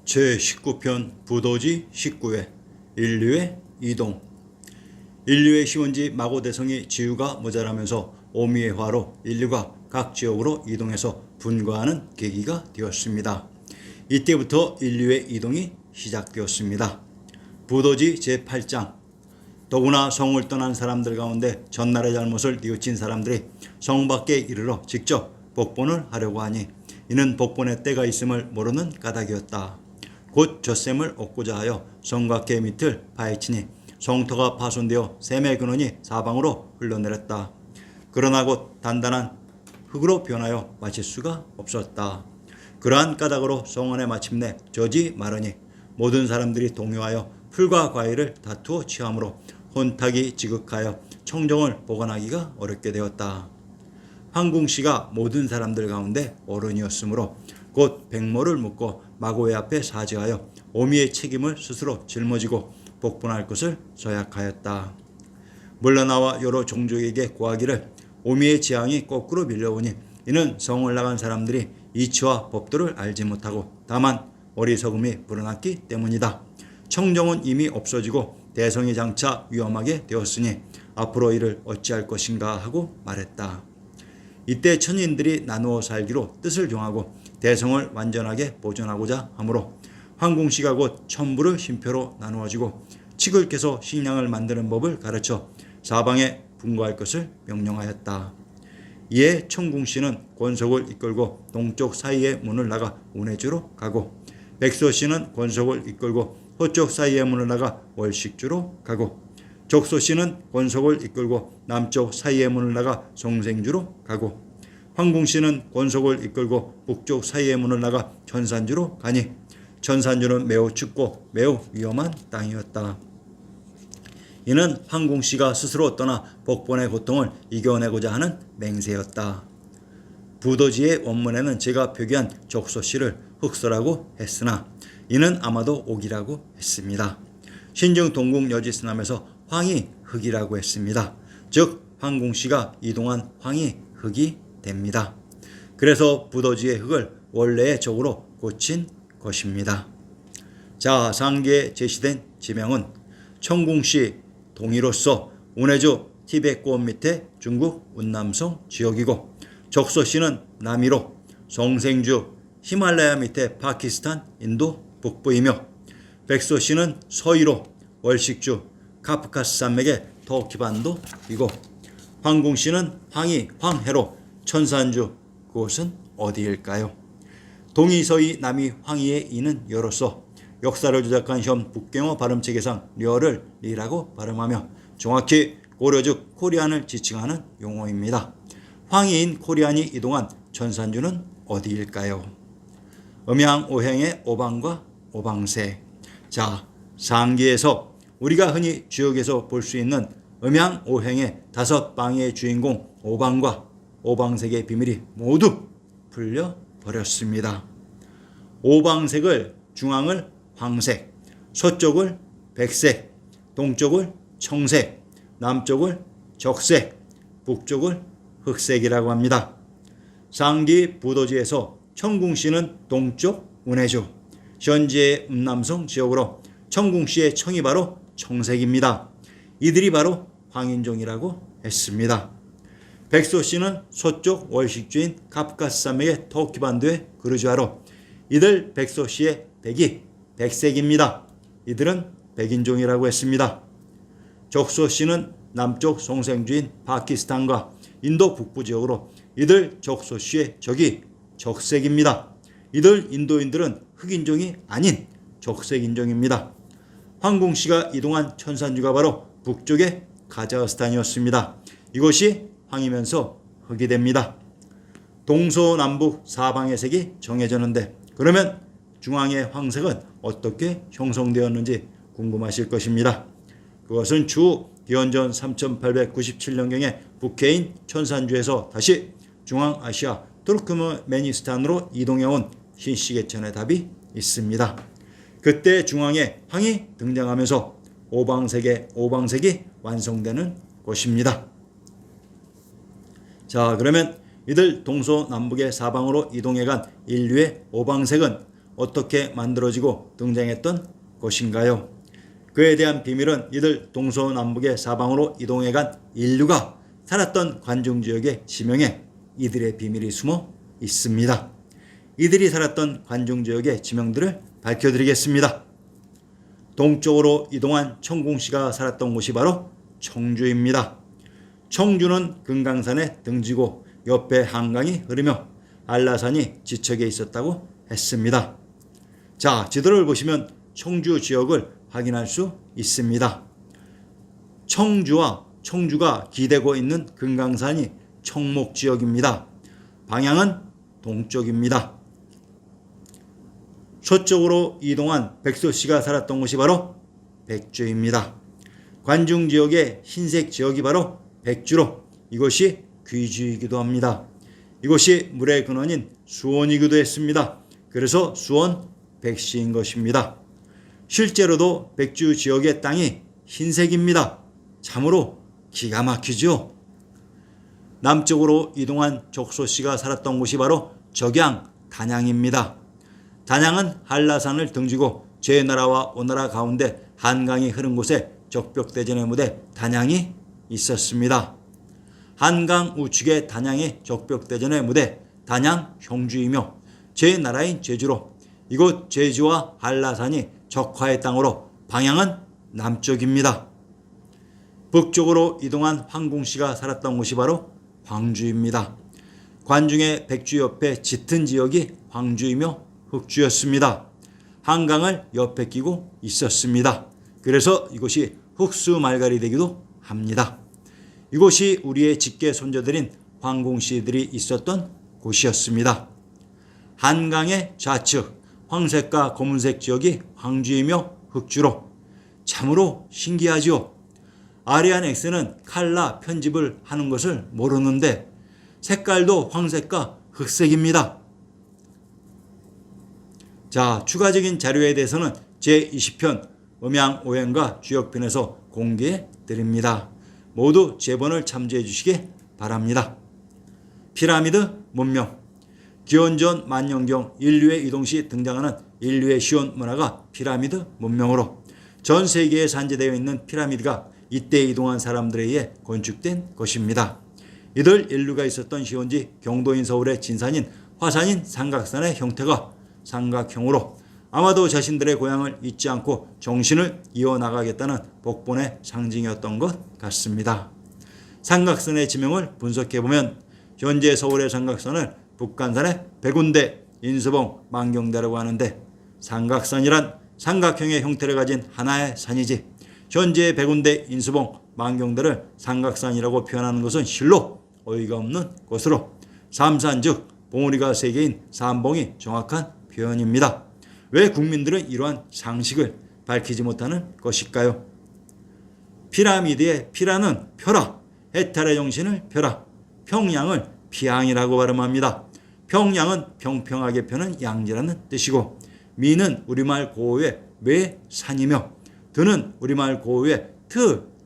제19편 부도지 19회 인류의 이동. 인류의 시원지 마고대성이 지유가 모자라면서 오미의 화로 인류가 각 지역으로 이동해서 분과하는 계기가 되었습니다. 이때부터 인류의 이동이 시작되었습니다. 부도지 제8장. 더구나 성을 떠난 사람들 가운데 전날의 잘못을 뉘우친 사람들이 성 밖에 이르러 직접 복본을 하려고 하니 이는 복본의 때가 있음을 모르는 까닭이었다. 곧 젖샘을 얻고자 하여 성곽 계 밑을 파헤치니 성터가 파손되어 샘의 근원이 사방으로 흘러내렸다. 그러나 곧 단단한 흙으로 변하여 마실 수가 없었다. 그러한 까닭으로 성 안에 마침내 젖이 마르니 모든 사람들이 동요하여 풀과 과일을 다투어 취함으로 혼탁이 지극하여 청정을 보관하기가 어렵게 되었다. 황궁씨가 모든 사람들 가운데 어른이었으므로 곧 백모를 묻고 마고의 앞에 사죄하여 오미의 책임을 스스로 짊어지고 복분할 것을 서약하였다. 물러나와 여러 종족에게 고하기를 오미의 재앙이 거꾸로 밀려오니 이는 성을 나간 사람들이 이치와 법도를 알지 못하고 다만 어리석음이 불어났기 때문이다. 청정은 이미 없어지고 대성이 장차 위험하게 되었으니 앞으로 이를 어찌할 것인가 하고 말했다. 이때 천인들이 나누어 살기로 뜻을 정하고 대성을 완전하게 보존하고자 하므로 황궁씨가 곧 천부를 쉼표로 나누어지고 칡을 깨서 식량을 만드는 법을 가르쳐 사방에 분과할 것을 명령하였다. 이에 청궁씨는 권속을 이끌고 동쪽 사이의 문을 나가 운해주로 가고 백소씨는 권속을 이끌고 서쪽 사이의 문을 나가 월식주로 가고 족소씨는 권속을 이끌고 남쪽 사이의 문을 나가 송생주로 가고 황궁씨는 권속을 이끌고 북쪽 사이의 문을 나가 천산주로 가니 천산주는 매우 춥고 매우 위험한 땅이었다. 이는 황궁씨가 스스로 떠나 복본의 고통을 이겨내고자 하는 맹세였다. 부도지의 원문에는 제가 표기한 족소씨를 흑서라고 했으나 이는 아마도 옥이라고 했습니다. 신증 동국 여지스남에서 황이 흑이라고 했습니다. 즉 황궁씨가 이동한 황이 흑이 됩니다. 그래서 부도지의 흑을 원래의 적으로 고친 것입니다. 자, 상기에 제시된 지명은 청궁시 동이로서 운해주 티베트 고원 밑에 중국 운남성 지역이고 족소시는 남이로 송생주 히말라야 밑에 파키스탄 인도 북부이며 백소시는 서위로 월식주 카프카스 산맥의 터키 반도이고 황궁시는 황이 황해로 천산주 그곳은 어디일까요? 동이 서이 남이 황희의 이는 여로서 역사를 조작한 현 북경어 발음체계상 려를 리라고 발음하며 정확히 고려즉 코리안을 지칭하는 용어입니다. 황희인 코리안이 이동한 천산주는 어디일까요? 음양오행의 오방과 오방세. 자, 상기에서 우리가 흔히 주역에서 볼 수 있는 음양오행의 5방의 주인공 오방과 오방색의 비밀이 모두 풀려버렸습니다. 오방색을 중앙을 황색, 서쪽을 백색, 동쪽을 청색, 남쪽을 적색, 북쪽을 흑색이라고 합니다. 상기 부도지에서 청궁시는 동쪽 운해주, 현재의 음남성 지역으로 청궁시의 청이 바로 청색입니다. 이들이 바로 황인종이라고 했습니다. 백소시는 서쪽 월식주인 카프카스 산맥의 터키 반도의 그르주아로 이들 백소시의 백이 백색입니다. 이들은 백인종이라고 했습니다. 족소시는 남쪽 송생주인 파키스탄과 인도 북부 지역으로 이들 족소시의 적이 적색입니다. 이들 인도인들은 흑인종이 아닌 적색인종입니다. 황궁시가 이동한 천산주가 바로 북쪽의 카자흐스탄이었습니다. 이것이 황이면서 흑이 됩니다. 동서남북 사방의 색이 정해졌는데 그러면 중앙의 황색은 어떻게 형성되었는지 궁금하실 것입니다. 그것은 주 기원전 3897년경에 북해인 천산주에서 다시 중앙아시아 투르크메니스탄으로 이동해온 신시계천의 답이 있습니다. 그때 중앙에 황이 등장하면서 오방색이 완성되는 것입니다. 자, 그러면 이들 동서남북의 사방으로 이동해간 인류의 오방색은 어떻게 만들어지고 등장했던 것인가요? 그에 대한 비밀은 이들 동서남북의 사방으로 이동해간 인류가 살았던 관중지역의 지명에 이들의 비밀이 숨어 있습니다. 이들이 살았던 관중지역의 지명들을 밝혀드리겠습니다. 동쪽으로 이동한 청공씨가 살았던 곳이 바로 청주입니다. 청주는 금강산에 등지고 옆에 한강이 흐르며 한라산이 지척에 있었다고 했습니다. 자, 지도를 보시면 청주 지역을 확인할 수 있습니다. 청주가 기대고 있는 금강산이 청목지역입니다. 방향은 동쪽입니다. 서쪽으로 이동한 백소씨가 살았던 곳이 바로 백주입니다. 관중지역의 흰색 지역이 바로 백주로 이것이 귀주이기도 합니다. 이곳이 물의 근원인 수원이기도 했습니다. 그래서 수원 백시인 것입니다. 실제로도 백주 지역의 땅이 흰색입니다. 참으로 기가 막히죠. 남쪽으로 이동한 적소씨가 살았던 곳이 바로 적양 단양입니다. 단양은 한라산을 등지고 제나라와 오나라 가운데 한강이 흐른 곳에 적벽대전의 무대 단양이 있었습니다. 한강 우측의 단양의 적벽대전의 무대 단양 형주이며 제나라인 제주로 이곳 제주와 한라산이 적화의 땅으로 방향은 남쪽입니다. 북쪽으로 이동한 황공씨가 살았던 곳이 바로 황주입니다. 관중의 백주 옆에 짙은 지역이 황주이며 흑주였습니다. 한강을 옆에 끼고 있었습니다. 그래서 이곳이 흑수말갈이 되기도 합니다. 이곳이 우리의 직계 손자들인 황공씨들이 있었던 곳이었습니다. 한강의 좌측 황색과 검은색 지역이 황주이며 흑주로 참으로 신기하지요. 아리안 X는 칼라 편집을 하는 것을 모르는데 색깔도 황색과 흑색입니다. 자, 추가적인 자료에 대해서는 제20편 음양오행과 주역편에서 공개해 드립니다. 모두 제본을 참조해 주시기 바랍니다. 피라미드 문명. 기원전 만년경 인류의 이동 시 등장하는 인류의 시온 문화가 피라미드 문명으로 전 세계에 산재되어 있는 피라미드가 이때 이동한 사람들에 의해 건축된 것입니다. 이들 인류가 있었던 시온지 경도인 서울의 진산인 화산인 삼각산의 형태가 삼각형으로 아마도 자신들의 고향을 잊지 않고 정신을 이어나가겠다는 복본의 상징이었던 것 같습니다. 삼각산의 지명을 분석해보면 현재 서울의 삼각산을 북한산의 백운대, 인수봉, 만경대라고 하는데 삼각산이란 삼각형의 형태를 가진 하나의 산이지 현재 백운대, 인수봉, 만경대를 삼각산이라고 표현하는 것은 실로 어이가 없는 것으로 삼산 즉 봉우리가 세 개인 삼봉이 정확한 표현입니다. 왜 국민들은 이러한 상식을 밝히지 못하는 것일까요? 피라미드의 피라는 펴라, 해탈의 정신을 펴라, 평양을 피양이라고 발음합니다. 평양은 평평하게 펴는 양지라는 뜻이고 미는 우리말 고어의 매 산이며 드는 우리말 고어의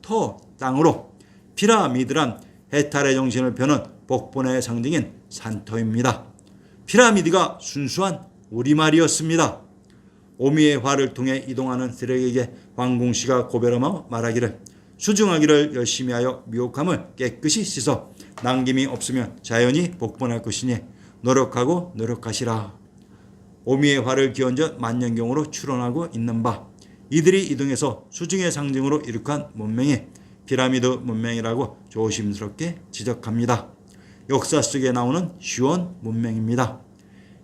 터 땅으로 피라미드란 해탈의 정신을 펴는 복본의 상징인 산터입니다. 피라미드가 순수한 우리말이었습니다. 오미의 화를 통해 이동하는 들에게 황공씨가 고별하며 말하기를 수중하기를 열심히 하여 미혹함을 깨끗이 씻어 남김이 없으면 자연히 복본할 것이니 노력하고 노력하시라. 오미의 화를 기원전 만년경으로 추론하고 있는 바 이들이 이동해서 수중의 상징으로 이룩한 문명이 피라미드 문명이라고 조심스럽게 지적합니다. 역사 속에 나오는 시온 문명입니다.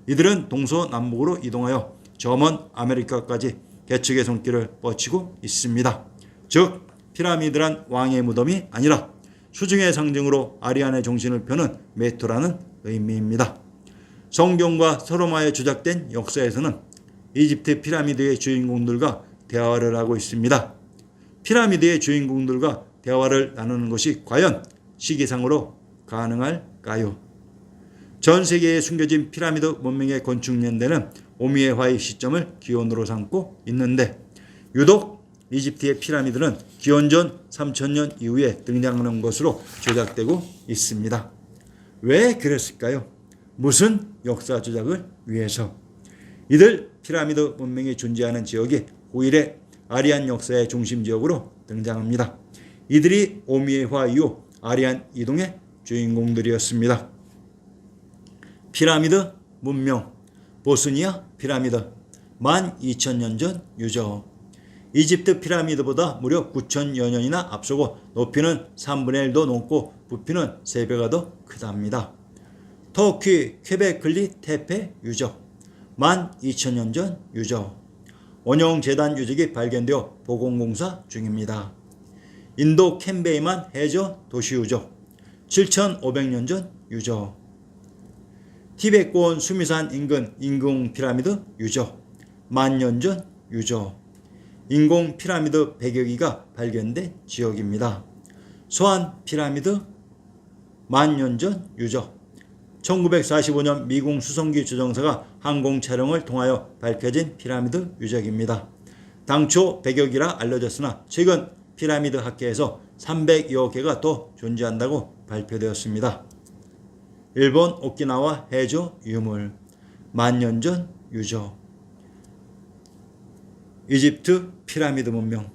이들은 동서남북으로 이동하여 저 먼 아메리카까지 개척의 손길을 뻗치고 있습니다. 즉 피라미드란 왕의 무덤이 아니라 수중의 상징으로 아리안의 정신을 펴는 메토라는 의미입니다. 성경과 서로마에 조작된 역사에서는 이집트 피라미드의 주인공들과 대화를 하고 있습니다. 피라미드의 주인공들과 대화를 나누는 것이 과연 시기상으로 가능할까요? 전 세계에 숨겨진 피라미드 문명의 건축 연대는 오미의 화의 시점을 기원으로 삼고 있는데 유독 이집트의 피라미드는 기원전 3000년 이후에 등장하는 것으로 조작되고 있습니다. 왜 그랬을까요? 무슨 역사 조작을 위해서? 이들 피라미드 문명이 존재하는 지역이 후일의 아리안 역사의 중심 지역으로 등장합니다. 이들이 오미에화 이후 아리안 이동의 주인공들이었습니다. 피라미드 문명, 보스니아 피라미드 12,000년 전 유적. 이집트 피라미드보다 무려 9,000여 년이나 앞서고 높이는 3분의 1도 넘고 부피는 3배가 더 크답니다. 터키 퀘베클리 테페 유적 12,000년 전 유적. 원형재단 유적이 발견되어 보건공사 중입니다. 인도 캔베이만 해저 도시 유적 7,500년 전 유적. 티베트권 수미산 인근 인공 피라미드 유적 10,000년 전 유적. 인공 피라미드 100여 기가 발견된 지역입니다. 소안 피라미드 10,000년 전 유적. 1945년 미국 수송기 조종사가 항공 촬영을 통하여 밝혀진 피라미드 유적입니다. 당초 100여 기라 알려졌으나 최근 피라미드 학계에서 300여 개가 더 존재한다고 발표되었습니다. 일본 오키나와 해저 유물 10,000년 전 유적. 이집트 피라미드 문명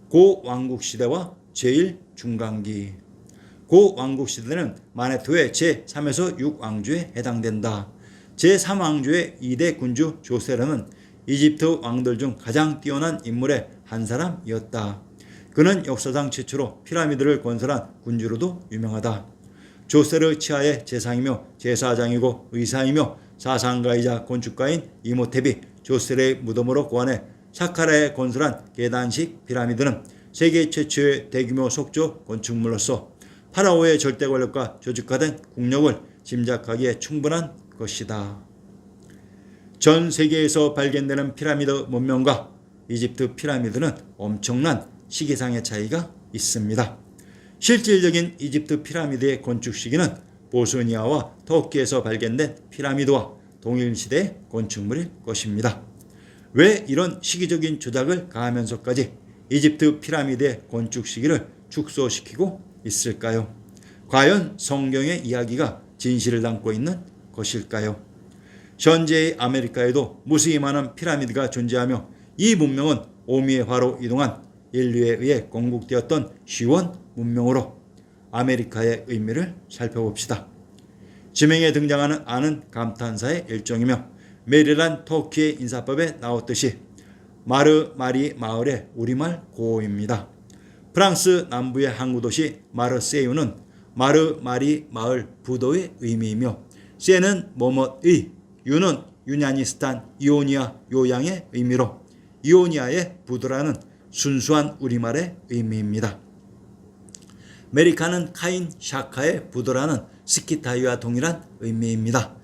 고왕국 시대와 제1중간기. 고왕국 시대는 마네토의 제3에서 6왕조에 해당된다. 제3왕조의 2대 군주 조세르는 이집트 왕들 중 가장 뛰어난 인물의 한 사람이었다. 그는 역사상 최초로 피라미드를 건설한 군주로도 유명하다. 조세르 치하의 제상이며 제사장이고 의사이며 사상가이자 건축가인 이모테비 조세르의 무덤으로 고안해 사카라에 건설한 계단식 피라미드는 세계 최초의 대규모 속조 건축물로서 파라오의 절대 권력과 조직화된 국력을 짐작하기에 충분한 것이다. 전 세계에서 발견되는 피라미드 문명과 이집트 피라미드는 엄청난 시기상의 차이가 있습니다. 실질적인 이집트 피라미드의 건축 시기는 보스니아와 터키에서 발견된 피라미드와 동일시대의 건축물일 것입니다. 왜 이런 시기적인 조작을 가하면서까지 이집트 피라미드의 건축 시기를 축소시키고 있을까요? 과연 성경의 이야기가 진실을 담고 있는 것일까요? 현재의 아메리카에도 무수히 많은 피라미드가 존재하며 이 문명은 오미의 화로 이동한 인류에 의해 건국되었던 시원 문명으로 아메리카의 의미를 살펴봅시다. 지명에 등장하는 아는 감탄사의 일종이며 메리란 터키의 인사법에 나왔듯이 마르마리 마을의 우리말 고어입니다. 프랑스 남부의 항구도시 마르세유는 마르마리 마을 부도의 의미이며 세는 뭐뭇의, 유는 유나니스탄 이오니아 요양의 의미로 이오니아의 부도라는 순수한 우리말의 의미입니다. 메리카는 카인 샤카의 부도라는 스키타이와 동일한 의미입니다.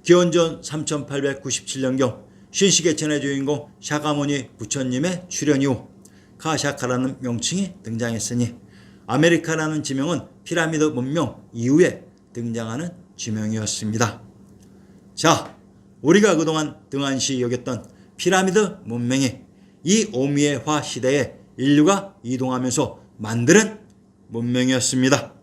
기원전 3897년경 신시계천의 주인공 샤가모니 부처님의 출현 이후 카샤카라는 명칭이 등장했으니 아메리카라는 지명은 피라미드 문명 이후에 등장하는 지명이었습니다. 자, 우리가 그동안 등한시 여겼던 피라미드 문명이 이 오미의 화 시대에 인류가 이동하면서 만드는 문명이었습니다.